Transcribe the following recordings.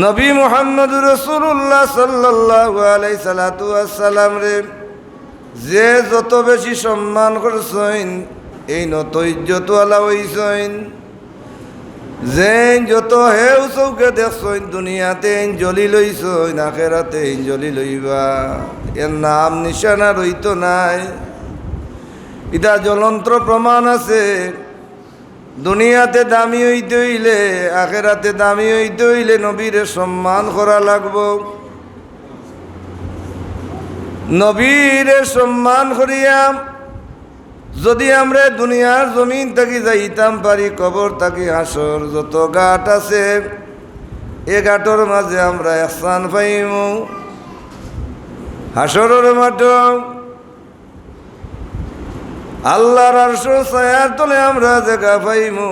নবী মুহাম্মদুর রাসূলুল্লাহ সাল্লাল্লাহু আলাইহি সাল্লাতু ওয়াসসালাম রে যে যত বেশি সম্মান করছেন এই নত ইজ্জতওয়ালা হইছেন। যে যত হেউ চৌকে দেখছেন দুনিয়াতে জলি লইছেন আখেরাতে জলি লইবা, এর নাম নিশানা রইতো নাই। এটা জ্বলন্ত প্রমাণ আছে। দুনিয়াতে দামি হইতে হইলে আখেরাতে দামি হইতে হইলে নবীরে সম্মান করা লাগবো। নবীরে সম্মান করিয়া যদি আমরা দুনিয়ার জমিন থাকি যাইতাম পারি, কবর থাকি হাসর যত ঘাট আছে এ ঘাটর মাঝে আমরা স্থান পাইমু। হাসরের মাঠ আল্লাহর আরশ ছায়ার তলে আমরা জায়গা পাইমু।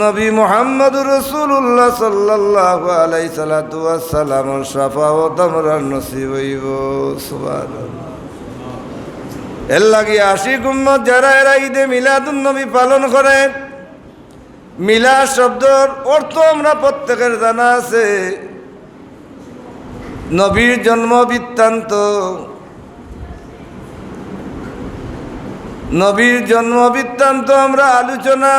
নবী মুহাম্মদুর রাসূলুল্লাহ সাল্লাল্লাহু আলাইহি সাল্লাতু ওয়াসসালামের শাফাআত আমরা নসিব হইব। সুবহানাল্লাহ। এর লাগি আশিক উম্মত যারা এরা ঈদে মিলাদুন নবী পালন করে, মিলাদ শব্দর অর্থ আমরা প্রত্যেকের জানা আছে। নবীর জন্ম বৃত্তান্ত, নবীর জন্ম বৃত্তান্ত আমরা আলোচনা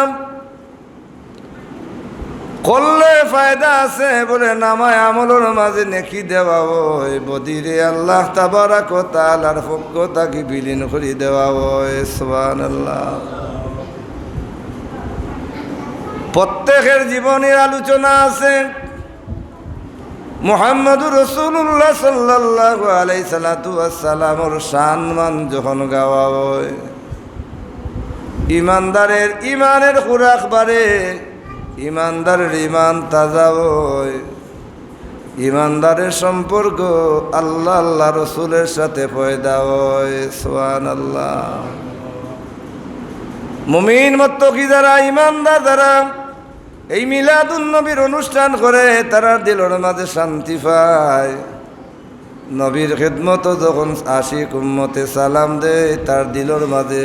করলে ফায়দা আছে বলে নামায় আমলের মাঝে নেকি দেওয়া হয়। বদিরে আল্লাহ তাবারাক ওয়া তাআলার পক্ষ থেকে বিলীন করে দেওয়া হয়। সুবহানাল্লাহ। প্রত্যেকের জীবনের আলোচনা আছে। মুহাম্মদুর রাসূলুল্লাহ সাল্লাল্লাহু আলাইহি সাল্লাতু ওয়াসসালামের সম্মান যখন গাওয়া হয়, ইমানদারের ইমানের খুরাক বাড়ে, ইমানদারের ইমান তাজা হয়, ইমানদারের সম্পর্ক আল্লাহ আল্লাহ রসুলের সাথে পয়দা হয়। সুবহানাল্লাহ। মুমিন মুত্তাকি যারা ইমানদার যারা এই মিলাদুন নবীর অনুষ্ঠান করে তারা দিলের মাঝে শান্তি পায়। নবীর খিদমত যখন আশিক উম্মতে সালাম দেয় তার দিলের মাঝে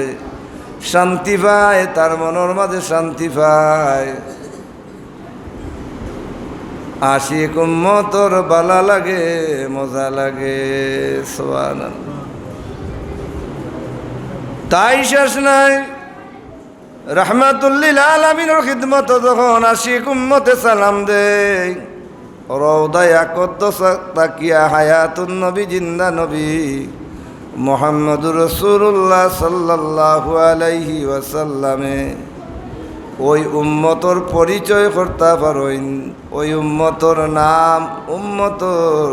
শান্তি পায়, তার মনের মাঝে শান্তি পায়। আশিক উম্মতর বালা লাগে, মজা লাগে। সুবহানাল্লাহ। তাই শেষ নাই। রাহমাতুল লিল আলামিনের খিদমত যখন আশিক উম্মতে সালাম দেয়, রওদায় আকদ্দাস তাকিয়া হায়াতুন নবী জিন্দা নবী মুহাম্মদুর রাসূলুল্লাহ সাল্লাল্লাহু আলাইহি ওয়াসাল্লামে ওই উম্মতর পরিচয় করতে পারেন। ওই উম্মতর নাম, উম্মতর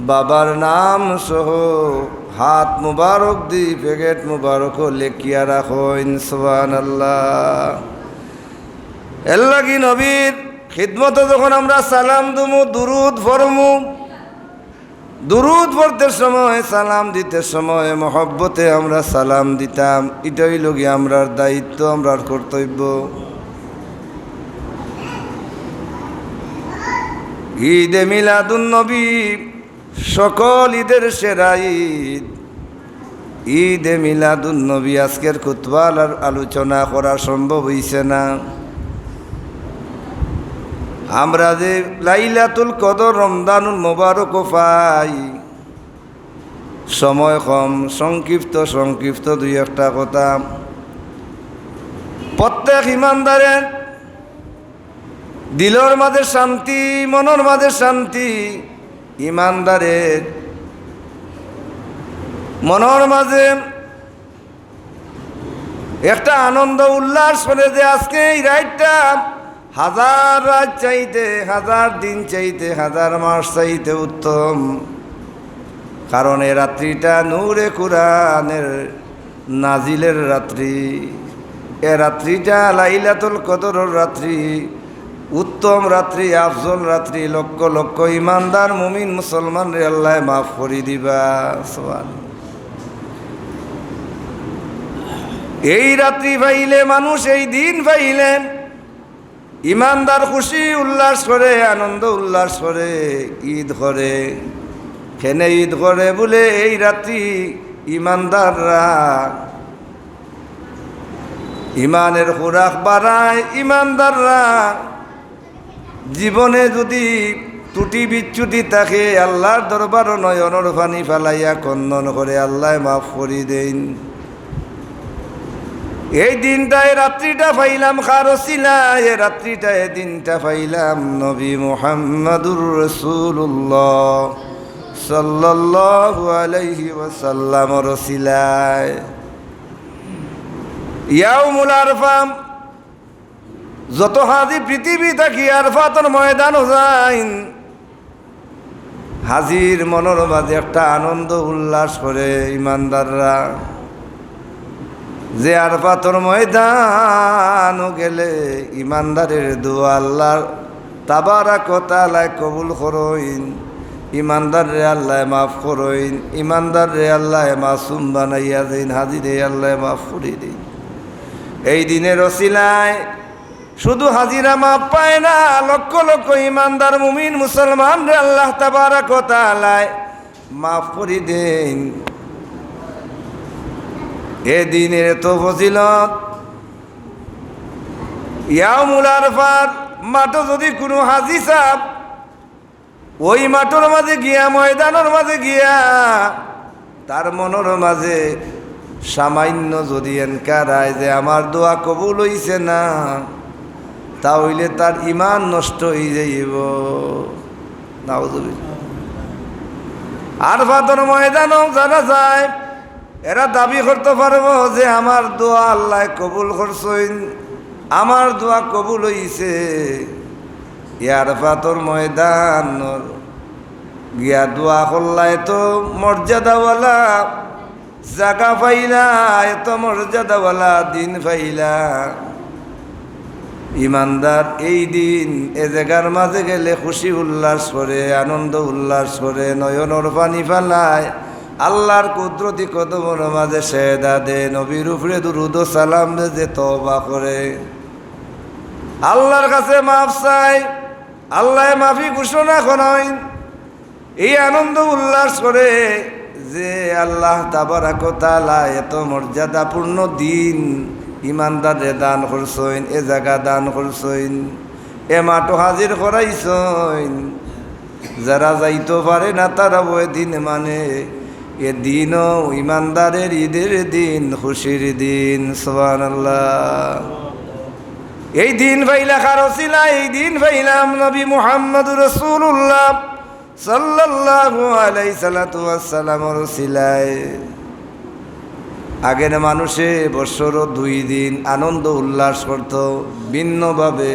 বাবার নাম সহ হাত মুবারক দি প্যাকেট মুবারক লেখিয়া রাখেন। সুবহানাল্লাহ। এর লাগি নবীর খিদমতে যখন আমরা সালাম দুমু, দুরুদ ফরমু, দুরুদ পড়তে সময় সালাম দিতে সময় মহব্বতে আমরা সালাম দিতাম। এটাই লগি আমরার দায়িত্ব, আমরার কর্তব্য। ঈদে মিলাদুন নবী সকল ঈদের সেরা ঈদ। ঈদে মিলাদুন নবী আজকের খুতবার আলোচনা করা সম্ভব হইছে না। আমরা যে লাইলাতুল কদর রমজানুল মুবারক পাই, সময় কম, সংক্ষিপ্ত দুই একটা কথা। প্রত্যেক ইমানদারের দিলের মাঝে শান্তি, মনের মাঝে শান্তি। ইমানদারের মনের মাঝে একটা আনন্দ উল্লাস করে যে আজকে এই রাতটা হাজার রাত চাইতে, হাজার দিন চাইতে, হাজার মাস চাইতে উত্তম। কারণ এ রাত্রিটা নূরে কুরআনের নাজিলের রাত্রি। এ রাত্রিটা লাইলাতুল কদরের রাত্রি, উত্তম রাত্রি, আফজল রাত্রি। লক্ষ লক্ষ ইমানদার মুমিন মুসলমান রে আল্লাহ মাফ করে দিবা। সুবহানাল্লাহ। এই রাত্রি পাইলে মানুষ, এই দিন পাইলে ইমানদার খুশি উল্লাস করে, আনন্দ উল্লাস করে, ঈদ করে। কেন ঈদ করে বলে এই রাত্রি ইমানদাররা ইমানের খুরাক বাড়ায়। ইমানদাররা জীবনে যদি ত্রুটি বিচ্যুতি থাকে আল্লাহর দরবার নয়নর পানি ফালাইয়া কন্দন করে আল্লাহ মাফ করি দেন। এই দিনটায় রাত্রিটা পাইলাম খারসিলা, এই রাত্রিটায় দিনটা পাইলাম নবী মুহাম্মদুর রাসূলুল্লাহ সাল্লাল্লাহু আলাইহি ওয়াসাল্লাম রসিলায়। ইয়াউমুল আরফা, যত হাজি পৃথিবী থাকি আরফাতর ময়দান যাইন, হাজির মনের মাঝে একটা আনন্দ উল্লাস করে ইমানদাররা, যে আরফাতর ময়দান গেলে ইমানদারের দোয়া আল্লাহ তাবারাক ওয়া তাআলা কবুল করইন, ইমানদারে আল্লাহ মাফ করইন, ইমানদারে আল্লাহ মাসুম বানাইয়া দেন, হাজিরে আল্লাহ মাফ করে দিন। এই দিনের ওসিলায় শুধু হাজিরা মাফ পায় না, লক্ষ লক্ষ ইমানদার মুমিন মুসলমান রে আল্লাহ তাবারাক ওয়া তাআলা মাফ করে দেন। এ দিনের তো ফজিলত, ইয়াউমুল আরফার মাঠে যদি কোনো হাজি সাহেব ওই মাঠের মাঝে গিয়া, ময়দানের মাঝে গিয়া তার মনের মাঝে সামান্য যদি এনকার আয় যে আমার দোয়া কবুল হইছে না, তাহলে তার ইমান নষ্ট হয়ে যাইব। নাউযুবিল্লাহ। আরফাতের ময়দানও যারা যায় এরা দাবি করতে পারবো যে আমার দোয়া আল্লাহ কবুল করছেন, আমার দোয়া কবুল হইছে। আরফাতের ময়দান গিয়া দোয়া করলাই তো মর্যাদাওয়ালা জায়গা পাইলা, এত মর্যাদাওয়ালা দিন পাইলা। ইমানদার এই দিন এ জায়গার মাঝে গেলে খুশি উল্লাস করে, আনন্দ উল্লাস করে, নয়নর পানি ফালায়, আল্লাহর কুদরতি কদমের মাঝে সেদা দে, নবীর উপরে দুরুদ ও সালাম দে, যে তওবা করে আল্লাহর কাছে মাফ চাই, আল্লাহ মাফি ঘোষণা করেন। এই আনন্দ উল্লাস করে যে আল্লাহ তাবারাক ওয়া তাআলা এত মর্যাদাপূর্ণ দিন ইমানদারে দান করছেন, এ জায়গা দান করছেন, এ মাঠও হাজির করাইছেন। যারা যাইতে পারে না তারা ওই দিন মানে এ দিনও ইমানদারের ঈদের দিন, খুশির দিন। সুবহানাল্লাহ। এই দিন পাইলা খারসিলা, এই দিন পাইলাম নবী মুহাম্মদুর রাসূলুল্লাহ সাল্লাল্লাহু আলাইহি সাল্লাতু ওয়াসসালাম রসিলায়। আগের মানুষে বছর 2 দিন আনন্দ উল্লাস করত ভিন্নভাবে।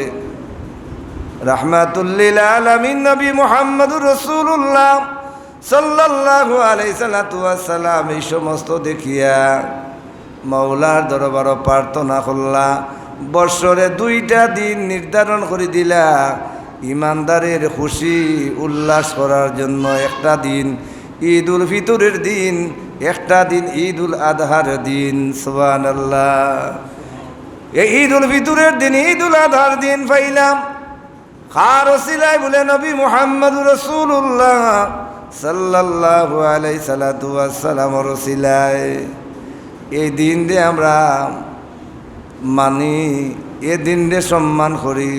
রাহমাতুল লিল আলামিন নবী মুহাম্মদুর রাসূলুল্লাহ সাল্লাল্লাহু আলাইহি সাল্লাতু ওয়াসসালাম এই সমস্ত দেখিয়া মাওলার দরবার প্রার্থনা করলা, বছরে 2টা দিন নির্ধারণ করে দিলা ইমানদারের খুশি উল্লাস করার জন্য। একটা দিন ঈদ উল ফিতরের দিন, একটা দিন ঈদ উল আদহার দিন। সুবহানাল্লাহ। এই ঈদ উল ফিতরের দিন, ঈদ উল আদহার দিন পাইলাম কার ওসিলায় বলে নবী মুহাম্মদুর রাসূলুল্লাহ সাল্লাল্লাহু আলাইহি সাল্লাতু ওয়াসসালাম ওসিলায়। এই দিন দিয়ে আমরা মানি, এ দিন দিয়ে সম্মান করি।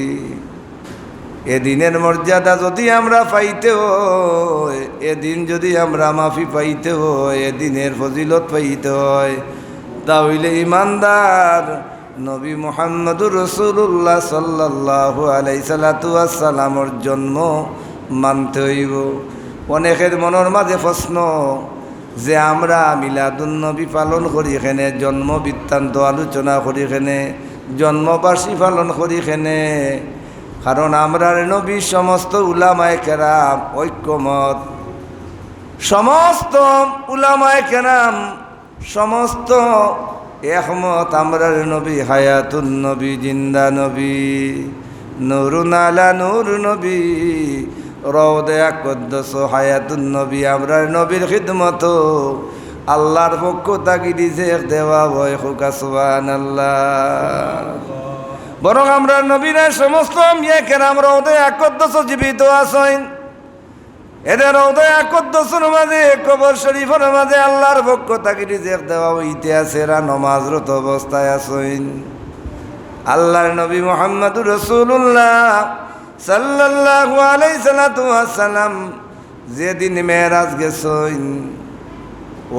এ দিনের মর্যাদা যদি আমরা পাইতে হয়, এদিন যদি আমরা মাফি পাইতে হয়, এ দিনের ফজিলত পাইতে হয়, তাহলে ইমানদার নবী মুহাম্মদুর রাসূলুল্লাহ সাল্লাল্লাহু আলাইহি সাল্লাতু ওয়াসসালামের জন্ম মানতে হইব। অনেকের মনের মাঝে প্রশ্ন যে আমরা মিলাদুন নবী পালন করি, এখানে জন্ম বৃত্তান্ত আলোচনা করি, এখানে জন্মবার্ষী পালন করি এখানে, কারণ আমরার নবী সমস্ত উলামায়ে কেরাম ঐক্যমত, সমস্ত উলামায়ে কেরাম সমস্ত একমত। আমরার নবী হায়াতুন নবী, জিন্দা নবী, নূরুন আলা নূর নবী, রওদে আকদ্দাস হায়াতুন নবী। আমরার নবীর খিদমত আল্লাহর পক্ষ থাকি দিছে দেওয়া হয়। খুকা সুবহানাল্লাহ। বরং আমরা নবীরা সমস্ত আম্বিয়া কেরাম রওদে আকদ্দাস জীবিত আছেন। এদের রওদে আকদ্দাসের মাঝে, কবর শরীফের মাঝে আল্লাহর পক্ষ থাকি রিজিক দেওয়া হইতে আছে, এরা নমাজরত অবস্থায় আছেন। আল্লাহর নবী মুহাম্মদুর রাসূলুল্লাহ সাল্লাল্লাহু আলাইহি সাল্লাম যেদিন মেরাজ গেছেন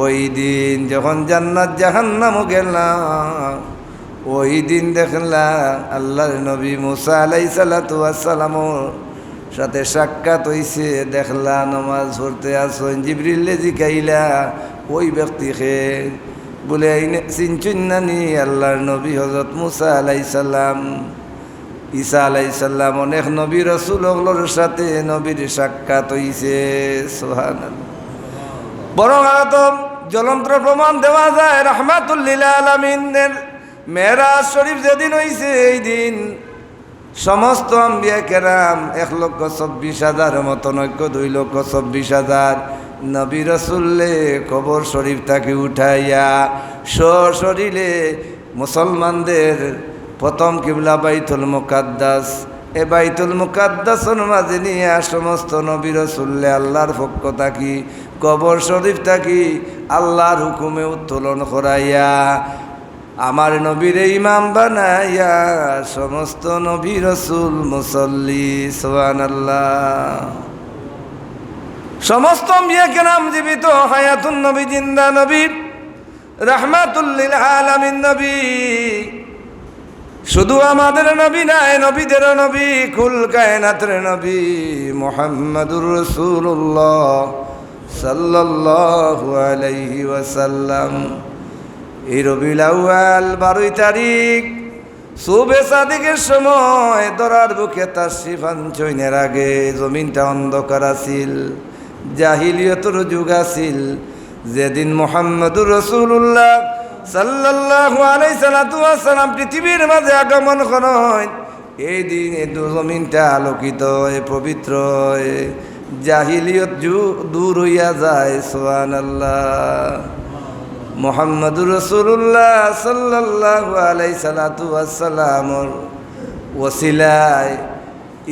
ওই দিন যখন জান্নাত জাহান্নামও গেলাম ওই দিন দেখলাম আল্লাহর নবী মুসা আলাইহিস সালামের সাথে সাক্ষাৎ হইছে। দেখলা নামাজ পড়তে আসেন, জিবরিল জিকাইলা ওই ব্যক্তিকে বলে চিনচুন নানি আল্লাহর নবী হযরত মুসা আলাইহিস সালাম। ঈসা আলাইহিস সালাম অনেক নবী রাসূলগুলোর সাথে নবীর সাক্ষাৎ হইছে। সুবহানাল্লাহ। বরং আদম জ্বলন্ত প্রমাণ দেওয়া যায় রাহমাতুল লিল আলামিনের মেরাজ শরীফ যেদিন হইছে এই দিন সমস্ত আম্বিয়া কেরাম 1,24,000 মতো নৈক্য 2,24,000 নবী রাসূলে কবর শরীফ থেকে উঠাইয়া সশরীরে মুসলমানদের প্রথম কিবলা বাইতুল মুকাদ্দাস, এ বাইতুল মুকাদ্দাসের মাঝে নিয়ে সমস্ত নবী রাসূলে আল্লাহর পক্ষ থাকি কবর শরীফ থাকি আল্লাহর হুকুমে উত্তোলন করাইয়া আমার নবীর ইমাম বানাইয়া সমস্ত নবী রাসূল মুসল্লি সুবহানাল্লাহ। সমস্ত আম্বিয়া কেরাম জীবিত, হায়াতুন নবী জিন্দা নবী, রাহমাতুল লিল আলামিন নবী। শুধু আমাদের নবী নাই, নবীদের নবী, কুল কায়নাতের নবী মুহাম্মাদুর রাসূলুল্লাহ সাল্লাল্লাহু আলাইহি ওয়াসাল্লাম। এই রবিউল আউয়াল 12 তারিখ সুবে সাদিকের সময় দরার বুকে তাশরিফ আনছইনের আগে জমিনটা অন্ধকার আছিল, জাহিলিয়তের যুগ আছিল। যেদিন মুহাম্মাদুর রাসূলুল্লাহ সাল্লাল্লাহু আলাইহি সাল্লাম পৃথিবীর মাঝে আগমন করেন এই দিন এই জমিনটা আলোকিত হয়ে পবিত্র হয়ে জাহিলিয়ত দূর হইয়া যায়। সুবহানাল্লাহ। মুহাম্মাদুর রাসূলুল্লাহ সাল্লাল্লাহু আলাইহি সাল্লামের ওসিলায়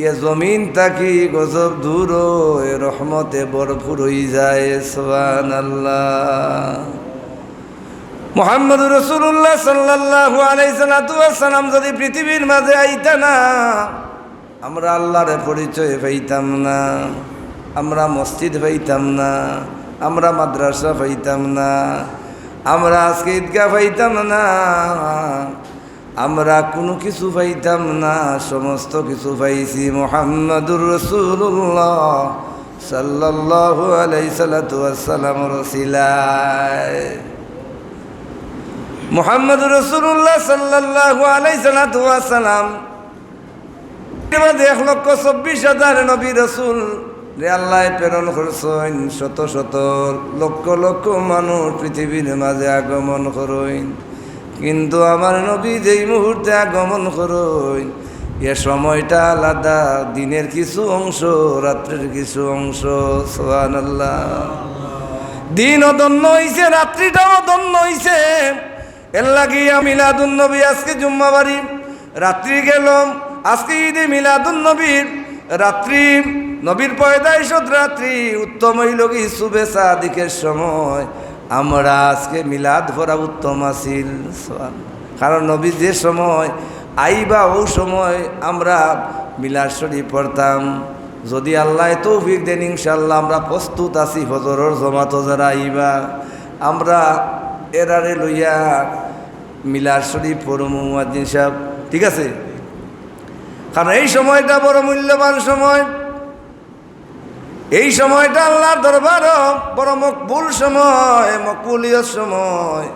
এ জমিন তাকি গজব দূর হয়ে রহমতে ভরপুর হয়ে যায়। সুবহানাল্লাহ। মুহাম্মাদুর রাসূলুল্লাহ সাল্লাল্লাহু আলাইহি সাল্লাম যদি পৃথিবীর মাঝে আইতা না আমরা আল্লাহর পরিচয় পাইতাম না, আমরা মসজিদ পাইতাম না, আমরা মাদ্রাসা পাইতাম না, আমরা আজকে ঈদগাহ পাইতাম না, আমরা কোনো কিছু পাইতাম না। সমস্ত কিছু পাইছি মুহাম্মাদুর রাসূলুল্লাহ সাল্লাল্লাহু আলাইহি সাল্লামের ওসিলায়। মুহাম্মাদুর রাসূলুল্লাহ সাল্লাল্লাহু আলাইহি সাল্লাম 1,24,000 নবী রাসূল রে আল্লাহ প্রেরণ করছেন। শত শত লক্ষ লক্ষ মানুষ পৃথিবীর মাঝে আগমন করেন, কিন্তু আমার নবী যেই মুহূর্তে আগমন করেন এ সময়টা আলাদা, দিনের কিছু অংশ রাত্রের কিছু অংশ। সুবহানাল্লাহ। দিনও ধন্য হইছে, রাত্রিটাও ধন্য হইছে। এর লাগিয়া মিলাদুন নবী আজকে জুম্মাবাড়ি রাত্রি গেল, আজকে ঈদে মিলাদুন নবীর রাত্রি, নবীর পয়দাইশত রাত্রি উত্তম হইল কি সুবে সাদিকের সময়। আমরা আজকে মিলাদ ভরা উত্তম আছিল, কারণ নবী যে সময় আইবা ও সময় আমরা মিলাদ শরীফ পড়তাম। যদি আল্লাহ তৌফিক দেন ইনশাআল্লাহ আমরা প্রস্তুত আছি ফজরের জমাত যারা আইবা আমরা এরারে লইয়া মিলাদ শরীফ পড়মু মুয়াজ্জিন সাহেব, ঠিক আছে? কারণ এই সময়টা বড় মূল্যবান সময়, এই সময়টা আল্লাহর দরবারও বড় মকবুল সময়, মকবুলিয়ত সময়।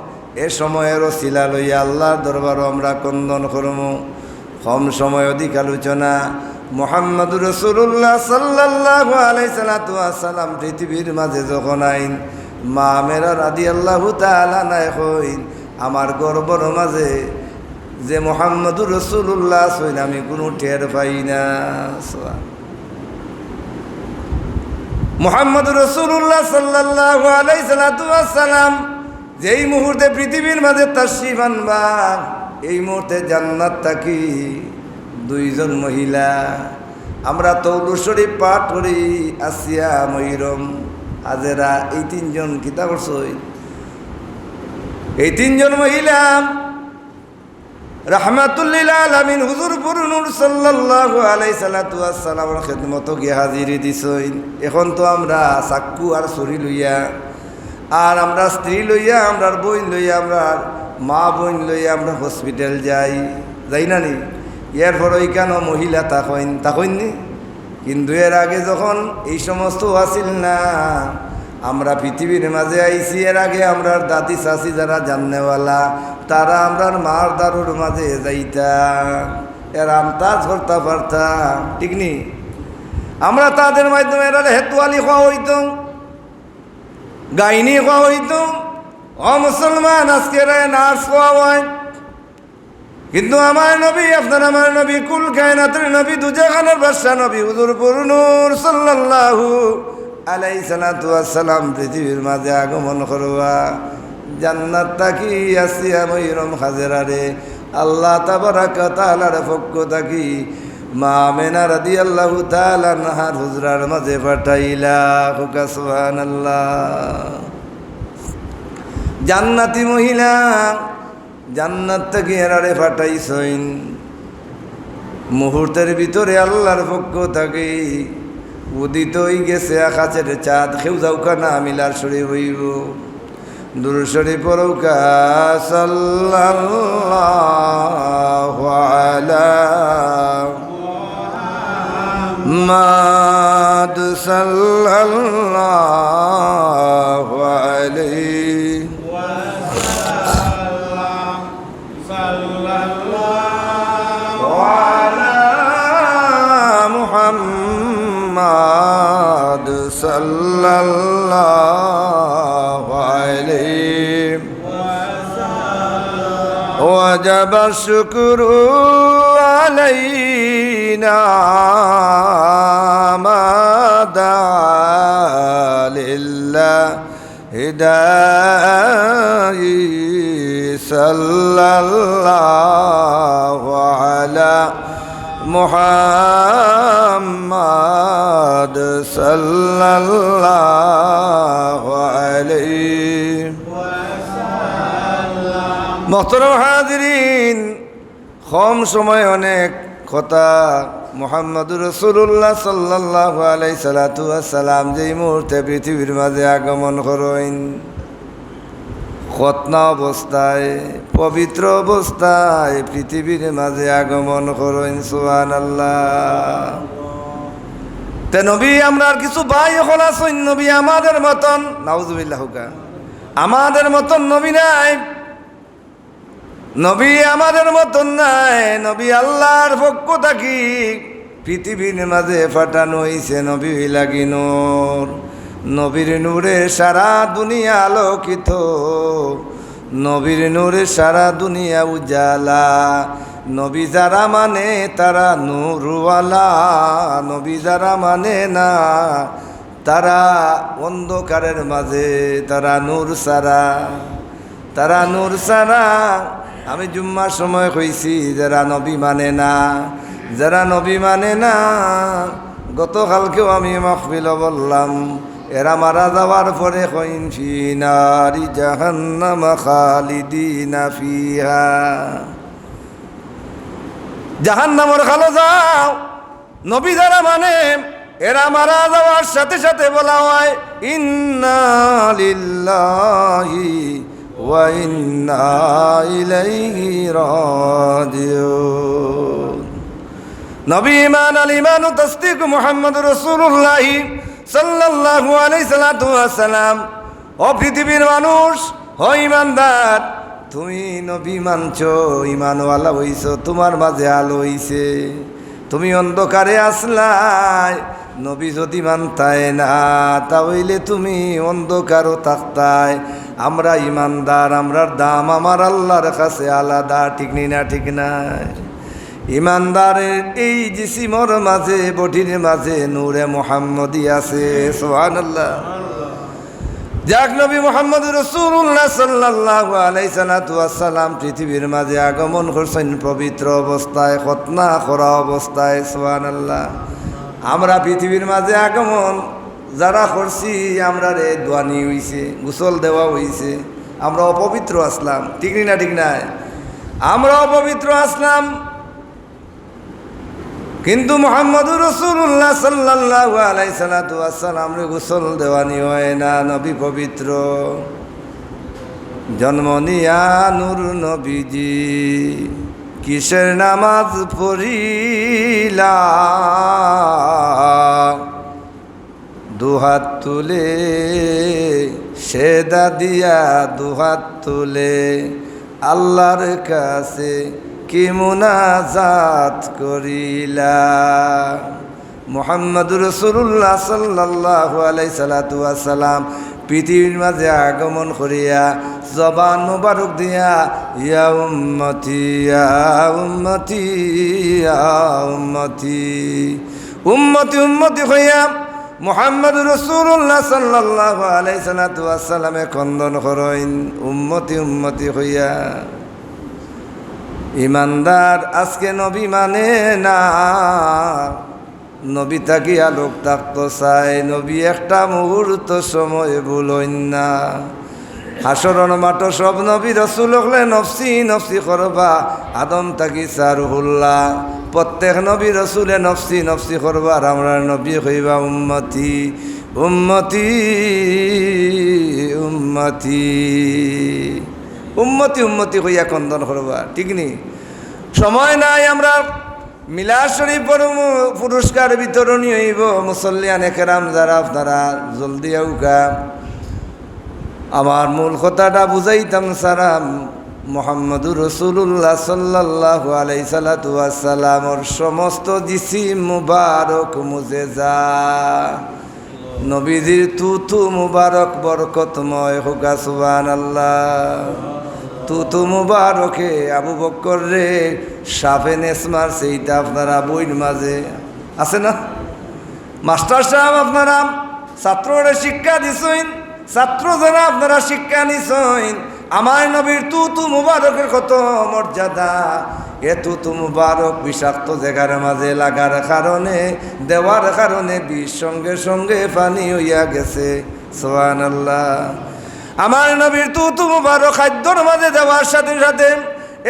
এ সময়ের ওসিলা লইয়া আল্লাহর দরবারও আমরা কন্দন করমু। কম সময় অধিক আলোচনা। মুহাম্মাদুর রাসূলুল্লাহ সাল্লাল্লাহু আলাইহি সাল্লাম পৃথিবীর মাঝে যখন আইন মা মেরা রাদিয়াল্লাহু তাআলা নাই হইন আমার গর্বর মাঝে যে মুহাম্মাদুর রাসূলুল্লাহ সইন আমি কোনো টের পাই না। মুহাম্মাদুর রাসূলুল্লাহ সাল্লাল্লাহু আলাইহি সাল্লাম যেই মুহূর্তে পৃথিবীর মাঝে তাশরীফ আনবা এই মুহূর্তে জান্নাত থাকি 2 জন মহিলা আমরা তৌলু শরীফ পাঠ করি, আসিয়া, মহিরম, হাজেরা, এই 3 জন কিতা করছই। এই 3 জন মহিলা রাহমাতুল লিল আলামিন হুজুর পুরনুর সাল্লাল্লাহু আলাইহি সাল্লাতু ওয়াসসালামের খিদমত গিয়ে হাজিরি দিছইন। এখন তো আমরা চাক্কু আর ছুরি লইয়া আর আমরা স্ত্রী লইয়া আমরার বোন লইয়া আমরা মা বোন লইয়া আমরা হসপিটাল যাই না নি। এরপর ওইখানে মহিলা তাকইন নি। কিন্তু এর আগে যখন এই সমস্ত আসিল না, আমরা পৃথিবীর মাঝে আইছি, এর আগে আমরার দাদি চাচি যারা জাননেওয়ালা তারা আমরার মার দারুর মাঝে যাইতা, এর আমতাজ করতে পারতাম, ঠিক নি? আমরা তাদের মাধ্যমে এরা হেতুয়ালি খাওয়া হইত, গাইনি খাওয়া হইত, মুসলমান আজকে নার্স খাওয়া হয়। কিন্তু আমার নবী, আপনার আমার নবী, কুল কায়নাতের নবী, দুজাহানের বাদশা নবী হুজুর পুরনুর সাল্লাল্লাহু আলাইহি সাল্লাতু ওয়াসসালাম পৃথিবীর মাঝে আগমন করবা। জান্নাত তাকি আসিয়া ময়রম হাজেরারে আল্লাহ তাবারাকা তাআলার পক্ষ থাকি মা আমেনা রাদিয়াল্লাহু তাআলা আনহার হুজরার মাঝে পাঠাইলা। সুবহানাল্লাহ। জান্নাতি মহিলা জান্নাত থেকে এরারে পাঠাইছইন। মুহূর্তের ভিতরে আল্লাহর পক্ষ থাকে উদিত হয়ে গেছে আকাশের চাঁদ। কেউ যাওকা না মিলার শরীফ হইব, দুরূদ শরীফ পড়ৌকা সাল্লাল্লাহু আলা মুহাম্মাদ সাল্লাল্লাহু আলাইহি মুহাম্মাদ সাল্লাল্লাহু আলাইহি ওয়াজাবা শুকরু আলাইনা মাদালিল্লাহি দাই সাল্লাল্লাহু আলা মুহাম্মাদ সাল্লাল্লাহু আলাইহি ওয়াসাল্লাম। মুহতারাম হাজিরিন, কম সময় অনেক কথা। মুহাম্মদুর রাসূলুল্লাহ সাল্লাল্লাহু আলাইহি সাল্লাতু ওয়াসসালাম যেই মুহূর্তে পৃথিবীর মাঝে আগমন করেন, খতনা অবস্থায়, পবিত্র অবস্থায় পৃথিবীর মাঝে আগমন করেন। সুবহানাল্লাহ। তে নবী আমরার কিছু ভাই হল আছেন, নবী আমাদের মতন, নাউজুবিল্লাহ, আমাদের মতন নবী নাই, নবী আমাদের মতন নাই। নবী আল্লাহর পক্ষ থাকি পৃথিবীর মাঝে পাঠানো হইছে নবী লাগি নূর। নবীর নূরে সারা দুনিয়া আলোকিত, নবীর নূরে সারা দুনিয়া উজালা। নবী যারা মানে তারা নূরওয়ালা, নবী যারা মানে না তারা অন্ধকারের মাঝে, তারা নূর সারা, তারা নূর সারা। আমি জুম্মার সময় কইছি যারা নবী মানে না, যারা নবী মানে না, গতকালকেও আমি মাহফিল বললাম, এরা মারা যাওয়ার পরে কইন ফি নারি জাহান্নাম খালিদিনা ফিহা, জাহান্নামের খালো যাও। নবী যারা মানে এরা মারা যাওয়ার সাথে সাথে বলা হয় ইন্না লিল্লাহি ওয়া ইন্না ইলাইহি রাজিউন। নবী ঈমান আল ঈমান ও তাসদীক মুহাম্মদুর রাসূলুল্লাহ সাল্লাল্লাহু আলাইহি সাল্লাতু ওয়াসাল্লাম। ও পৃথিবীর মানুষ, ও ঈমানদার, তুমি নবী মানছ, ঈমানওয়ালা হইছ, তোমার মাঝে আলো হইছে। তুমি অন্ধকারে আসলাই, নবী যদি মানতায় না তাহলে তুমি অন্ধকারও থাকতাই। আমরা ঈমানদার, আমরার দাম আমার আল্লাহর কাছে আলাদা, ঠিক না? ঠিক নাই? ঈমানদারের এই জিসিমর মাঝে, বডির মাঝে নূরে মুহাম্মদী আছে। সুবহানাল্লাহ। যাক নবী মুহাম্মদ রাসূলুল্লাহ সাল্লাল্লাহু আলাইহি সাল্লাতু ওয়াসসালাম পৃথিবীর মাঝে আগমন করছেন পবিত্র অবস্থায়, খতনা করা অবস্থায়। সুবহানাল্লাহ। আমরা পৃথিবীর মাঝে আগমন যারা করছি, আমরা রে দোয়ানি হইছে, গোসল দেওয়া হইছে, আমরা অপবিত্র আসলাম, ঠিক না? ঠিক নাই? আমরাও পবিত্র আসলাম, কিন্তু মুহাম্মদুর রাসূলুল্লাহ সাল্লাল্লাহু আলাইহি সাল্লাতু ওয়াসসালাম রে গোসল দেওয়ানি হয় না। নবী পবিত্র, জন্ম নিয়া নূর নবীজি কিসের নামাজ পড়িলা, দুহাত তুলে সেদা দিয়া দুহাত তুলে আল্লাহর কাছে কি মুনাজাত করিলা। মুহাম্মদুর রাসূলুল্লাহ সাল্লাল্লাহু আলাইহি সাল্লাতু ওয়াসসালাম পৃথিবীর মাঝে আগমন করিয়া জবান মুবারক দিয়া ইয়া উম্মতি ইয়া উম্মতি ইয়া উম্মতি উম্মতি উম্মতি হইয়া মুহাম্মদুর রাসূলুল্লাহ সাল্লাল্লাহু আলাইহি সাল্লাতু ওয়াসসালামে খন্দন করেন উম্মতি উম্মতি হইয়া। ইমানদার আজকে নবী মানে না, নবী থাকিয়া লোক থাকতো চাই, নবী একটা মুহূর্ত সময় ভুলইন না। হাসরন মাঠ সব নবী রসুল হলে নফসি নফসি করবা, আদম থাকি সারুহুল্লাহ প্রত্যেক নবী রসুলে নফসি নফসি করবা, আর আমরা নবী হইবা উম্মতি উম্মতি উম্মতি উম্মতি উম্মতি হইয়া কন্দন করবা। ঠিক নি? সময় নাই, আমরা মিলাদ শরীফ পুরস্কার বিতরণী হইব। মুসল্লিয়ানে কেরাম যারা আপনারা জলদি আউকা, আমার মূল কথাটা বুঝাইতাম সারাম। মুহাম্মদুর রাসূলুল্লাহ সাল্লাল্লাহু আলাইহি সাল্লাতু ওয়াসসালামর সমস্ত জিসিম মুবারক মুজেজা, নবীজির তুতু মুবারক বরকতময় হোকা সুবহানাল্লাহ। তুতু মুবারকে আবু বকর রে সাফে নেসমার, সেইটা আপনারা বইর মাঝে আছে না? মাস্টার সাহেব আপনারা ছাত্ররে শিক্ষা দিছেন, ছাত্র যারা আপনারা শিক্ষা নিছেন, আমার নবীর তুতু মুবারকের কত মর্যাদা। এ তুতু মুবারক বিষাক্ত জায়গার মাঝে লাগার কারণে, দেওয়ার কারণে বিষ সঙ্গে সঙ্গে পানি হইয়া গেছে। সুবহানাল্লাহ। আমার নবীর তুতু মুবারক খাদ্যর মাঝে দেওয়ার সাথে সাথে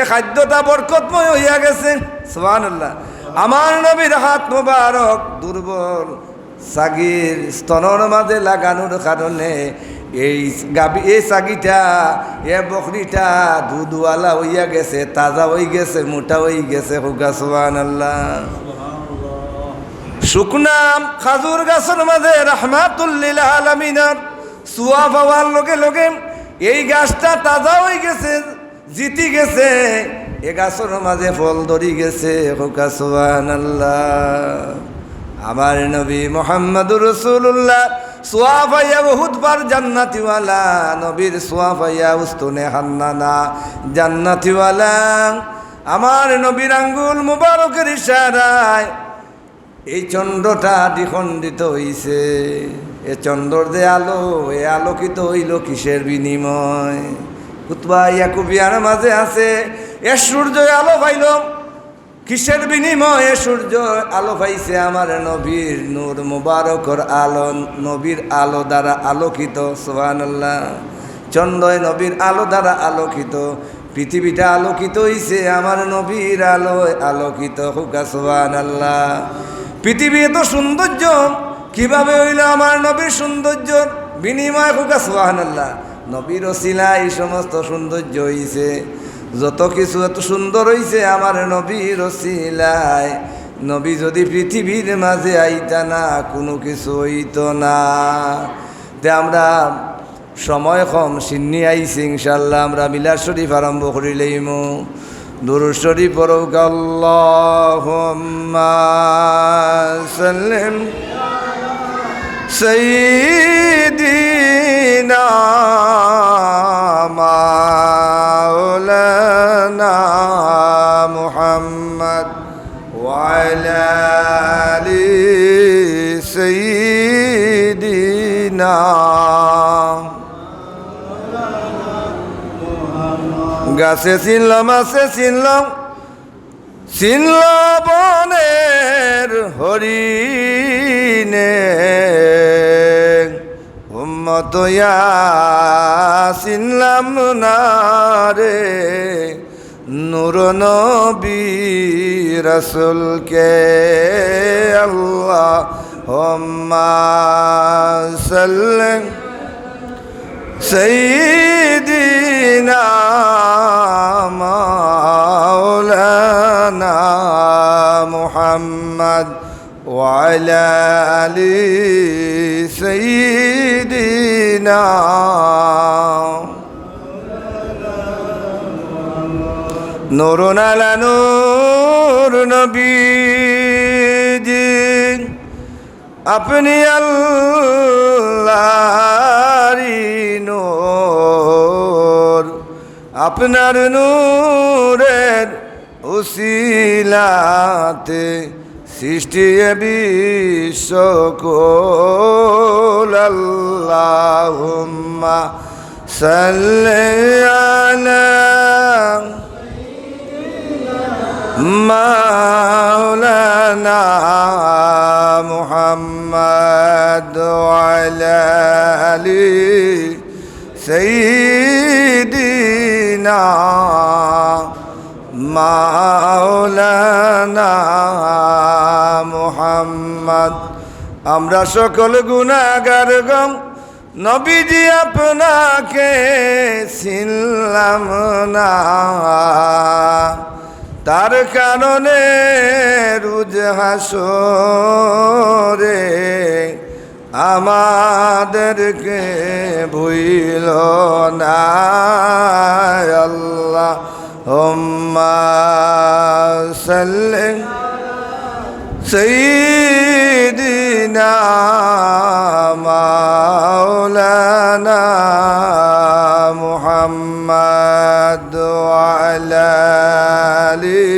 এ খাদ্যটা বরকতময় হইয়া গেছে। সুবহানাল্লাহ। আমার নবীর হাত মুবারক দুর্বল সাগির স্তনের মাঝে লাগানোর কারণে এই সাগিটা এ বকরিটা দুধওয়ালা হইয়া গেছে, তাজা হয়ে গেছে, মোটা হয়ে গেছে। হুকা সুবহানাল্লাহ। শুকনা খাজুর গাছের মাঝে রাহমাতুল লিল আলামিনের সুয়া পাওয়ার লগে লগে এই গাছটা তাজা হয়ে গেছে, জিতি গেছে, এ গাছের মাঝে ফল ধরি গেছে। হুকা সুবহানাল্লাহ। আমার নবী মুহাম্মদুর রাসূলুল্লাহ সোয়া পাইয়া বহুত বার জান্নাতিওয়ালা, নবীর সোয়া পাইয়া উস্তুনে হান্নানা জান্নাতিওয়ালা। আমার নবীর আঙ্গুল মুবারকের ইশারায় এই চন্দ্রটা দ্বিখণ্ডিত হইছে। এ চন্দ্র যে আলো, এ আলোকিত হইল কিসের বিনিময়? কুতবা ইয়াকুবিয়ার মাঝে আছে, এ সূর্য আলো পাইল কিসের বিনিময়ে? সূর্য আলো পাইছে আমার নবীর নূর মুবারকর আলো, নবীর আলো দ্বারা আলোকিত। সুবহানাল্লাহ। চন্দ্রয় নবীর আলো দ্বারা আলোকিত, পৃথিবীটা আলোকিত হইছে আমার নবীর আলোয় আলোকিত। হুকা সুবহানাল্লাহ। পৃথিবী এত সৌন্দর্য কিভাবে হইল? আমার নবীর সৌন্দর্যর বিনিময়। হুকা সুবহানাল্লাহ। নবীর ওসিলা এই সমস্ত সৌন্দর্য হইছে। যত কিছু এত সুন্দর হইছে আমার নবীর ওসিলায়। নবী যদি পৃথিবীর মাঝে আইতা না, কোনো কিছু হইতো না। তে আমরা সময় কম, সিন্নি আইছি, ইনশাল্লাহ আমরা মিলাদ শরীফ আরম্ভ করিলেইমু। দুরূদ শরীফ পড়ুক। আল্লাহুম্মা সাল্লিম সাইয়্যিদিনা মাওলানা মুহাম্মদ ওয়া আলা আলি সাইয়্যিদিনা। গাছে চিনলাম, আছে চিনলাম, চিনল বনের হরিণে, উম্মত ইয়া চিনলাম না রে, নূর নবী রসুলকে আল্লাহুম্মা সাল্লি সাইয়্যিদিনা মাওলানা মুহাম্মদ ওয়া আলা আলি সাইয়্যিদিনা নূরুন আলা নূর নবীজি আপনি আল্লাহরি নূর আপনার নূরের উসিলাতে সৃষ্টি বিশ্বকুল আল্লাহুম্মা সাল্লি আলা মাওলানা মুহাম্মদ ওয়া আলা আলি সাইয়্যিদিনা মাওলানা মুহাম্মদ আমরা সকল গুনাহগার গম নবীজি আপনাকে চিনলাম না তার কারণে রোজ হাসরে আমাদেরকে ভুইল না আল্লাহুম্মা সাল্লি সাইয়্যিদিনা মাওলানা মুহাম্মদ ওয়া আলা আলি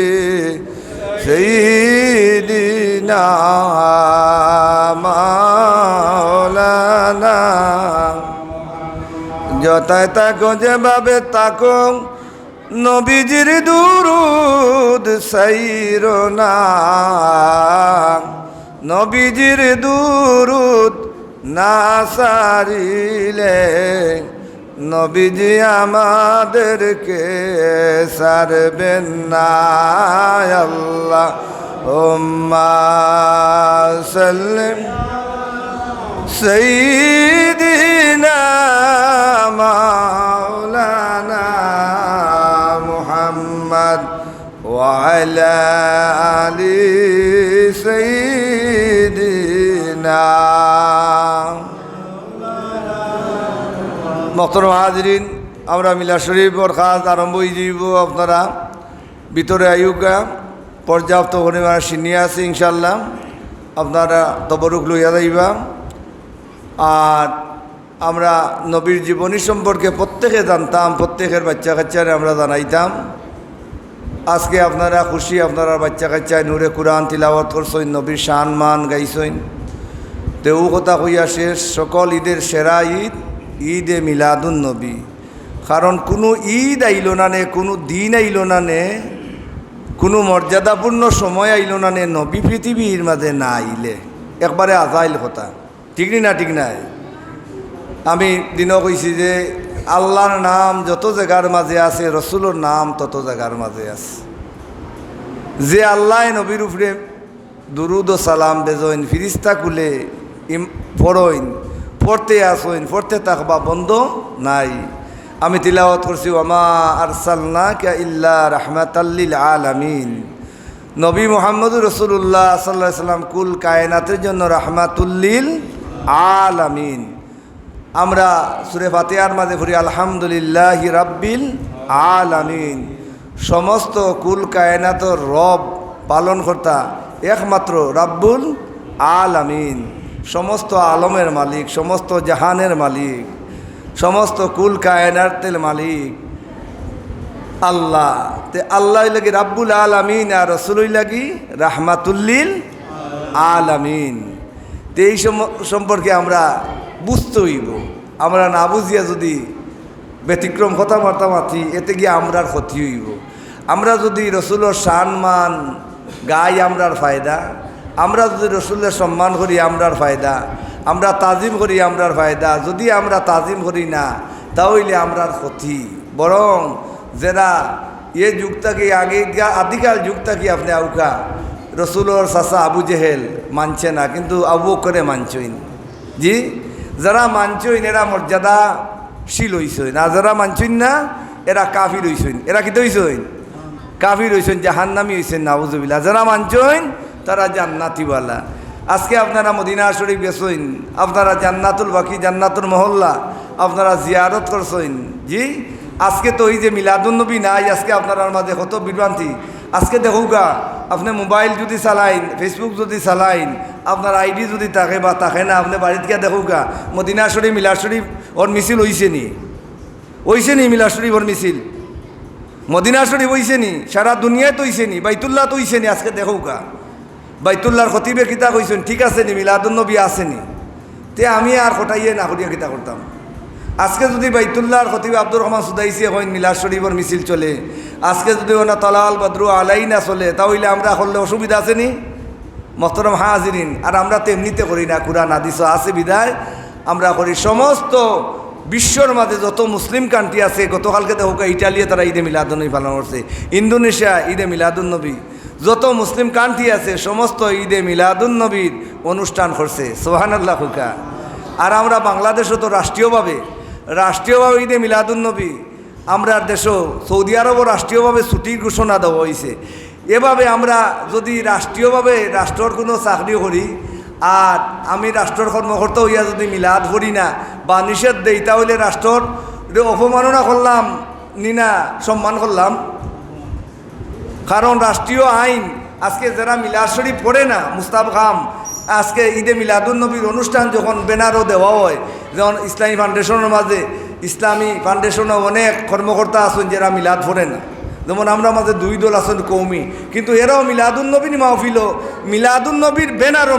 সাইয়্যিদিনা মাওলানা যথায় তাকো যেভাবে তাকো নবীজির দুরুদ সাইরো না নবীজির দুরুদ না সারিলে নবীজি আমাদেরকে সারবেন না আল্লাহুম্মা সাল্লি সাইয়্যিদিনা মাওলানা মুহাম্মদ ওয়া আলা আলি সাইয়্যিদিনা মোহতরম হাজরিন আমরা মিলা শরীফ ওর খাস আরম্ভ হয়ে যাব আপনারা ভিতরে আয়ুকা পর্যাপ্ত পরিমাণ সিনিয়ে আছে ইনশাল্লাহ আপনারা তবরুক লইয়া যাইবা আর আমরা নবীর জীবনী সম্পর্কে প্রত্যেকে জানতাম প্রত্যেকের বাচ্চা কাচ্চারে আমরা জানাইতাম আজকে আপনারা খুশি আপনারা বাচ্চা কাচ্চায় নূরে কুরআন তিলাওয়াত করছেন নবীর শান মান গাইছেন তেও কথা কইয়া শেষ সকল ঈদের সেরা ঈদ ঈদে মিলাদুন নবী কারণ কোনো ঈদ আইল না নে কোনো দিন আইল না নে কোনো মর্যাদাপূর্ণ সময় আইল না নে নবী পৃথিবীর মাঝে না আইলে একবারে আজাইল কথা ঠিক না ঠিক নাই আমি দিনও কইছি যে আল্লাহর নাম যত জায়গার মাঝে আছে রসুলোর নাম তত জায়গার মাঝে আছে যে আল্লাহ নবীর উপরে দুরুদ ও সালাম বেজইন ফিরিস্তা কুলে পড়ইন পড়তে আসইন পড়তে থাকবা বন্ধ নাই আমি তিলাওয়াত করছি ওমা আরসালনাকা ইল্লা রাহমাতাল লিল আলামিন নবী মুহাম্মদুর রাসূলুল্লাহ সাল্লাল্লাহু আলাইহি সাল্লাম কুল কায়নাতের জন্য রাহমাতুল লিল আলামিন আমরা সূরা ফাতিহার মাঝে পড়ি আলহামদুলিল্লাহি রাব্বিল আলামিন সমস্ত কুল কায়নাতের রব পালনকর্তা একমাত্র রাব্বুল আলামিন সমস্ত আলমের মালিক সমস্ত জাহানের মালিক সমস্ত কুল কায়নাতের মালিক আল্লাহ তে আল্লাহ লাগি রাব্বুল আলামিন আর রাসূলই লাগি রাহমাতুল্লিল আলামিন তে এই সম্পর্কে আমরা বুঝতে হইব আমরা না বুঝিয়া যদি ব্যতিক্রম কথা মাতামাতি এতে গিয়ে আমরার ক্ষতি হইব আমরা যদি রসুলের সম্মান গাই আমরার ফায়দা আমরা যদি রসুলের সম্মান করি আমরার ফায়দা আমরা তাজিম করি আমরার ফায়দা যদি আমরা তাজিম করি না তাহলে আমরার ক্ষতি বরং যারা ये যুগটা কি আগে আদিকাল যুগটা কি আপনি আউকা রসুলোর চাচা আবু জেহেল মানছে না, কিন্তু আবু বকরে মানছইন। জি, যারা মানছইন এরা মর্যাদাশীল হইছইন, আর যারা মানছইন না এরা কাফির হইছইন। এরা কি হইছইন? কাফির হইছইন, জাহান্নামী হইছেন, নাউজুবিল্লাহ। যারা মানছইন তারা জান্নাতিওয়ালা। আজকে আপনারা মদিনা শরীফ গেছইন, আপনারা জান্নাতুল বাকি, জান্নাতুল মহল্লা আপনারা জিয়ারত করছইন। জি, আজকে তো এই যে মিলাদুন্নবী নাই, আজকে আপনার মাঝে কত বিভ্রান্তি। আজকে দেখুকা আপনি মোবাইল যদি চালাইন, ফেসবুক যদি চালাইন, আপনার আইডি যদি থাকে বা থাকে না, আপনি বাড়িতে গিয়ে দেখুকা মদিনা শরীফ মিলাদ শরীফ ওর মিছিল হইছে নি মিলাদ শরীফ ওর মিছিল মদিনা শরীফ হইছে নি, সারা দুনিয়ায় তো হইছে নি, বাইতুল্লাহ তো হইছে নি। আজকে দেখুকা বাইতুল্লাহর খতিবে কিতা কইছেন, ঠিক আছে নি, মিলাদুন্নবী আসেনি, তে আমি আর হটাইয়ে না করিয়া কিতা করতাম। আজকে যদি বাইতুল্লাহর খতিব আব্দুর রহমান সুদাইসি হইন মিলাদ শরীফের মিছিল চলে, আজকে যদি ওনা তালাল বদরু আলাইনা চলে, তাহলে আমরা করলে অসুবিধা আছে নি মোহতরম হাজিরিন? আর আমরা তো এমনিতে করি না, কুরআন হাদিস আছে বিদায় আমরা করি। সমস্ত বিশ্বর মাঝে যত মুসলিম কান্ট্রি আছে, গতকালকে দেখো ইটালিয়ে তারা ঈদে মিলাদুন্নবী পালন করছে, ইন্দোনেশিয়া ঈদে মিলাদুন্নবী, যত মুসলিম কান্ট্রি আছে সমস্ত ঈদে মিলাদুন্নবীর অনুষ্ঠান করছে। সুবহানাল্লাহ হুকা। আর আমরা বাংলাদেশও তো রাষ্ট্রীয়ভাবে ঈদে মিলাদুন্নবী, আমরা দেশও সৌদি আরবও রাষ্ট্রীয়ভাবে ছুটির ঘোষণা দেওয়া হয়েছে। এভাবে আমরা যদি রাষ্ট্রীয়ভাবে রাষ্ট্রর কোনো চাকরি করি, আর আমি রাষ্ট্রর কর্মকর্তা হইয়া যদি মিলাদ করি না বা নিষেধ দেই, তাহলে রাষ্ট্রর অপমাননা করলাম নিনা সম্মান করলাম? কারণ রাষ্ট্রীয় আইন আজকে যারা মিলাদ শরীফ পড়ে না, মুস্তাব খাম, আজকে ঈদে মিলাদুন্নবীর অনুষ্ঠান যখন ব্যানারও দেওয়া হয়, যেমন ইসলামী ফাউন্ডেশনের মাঝে, ইসলামী ফাউন্ডেশনও অনেক কর্মকর্তা আছেন যারা মিলাদ পড়ে না, যেমন আমরা মাঝে দুই দল আছেন কৌমি, কিন্তু এরাও মিলাদুন্নবীর মাহফিল, মিলাদুন্নবীর ব্যানারও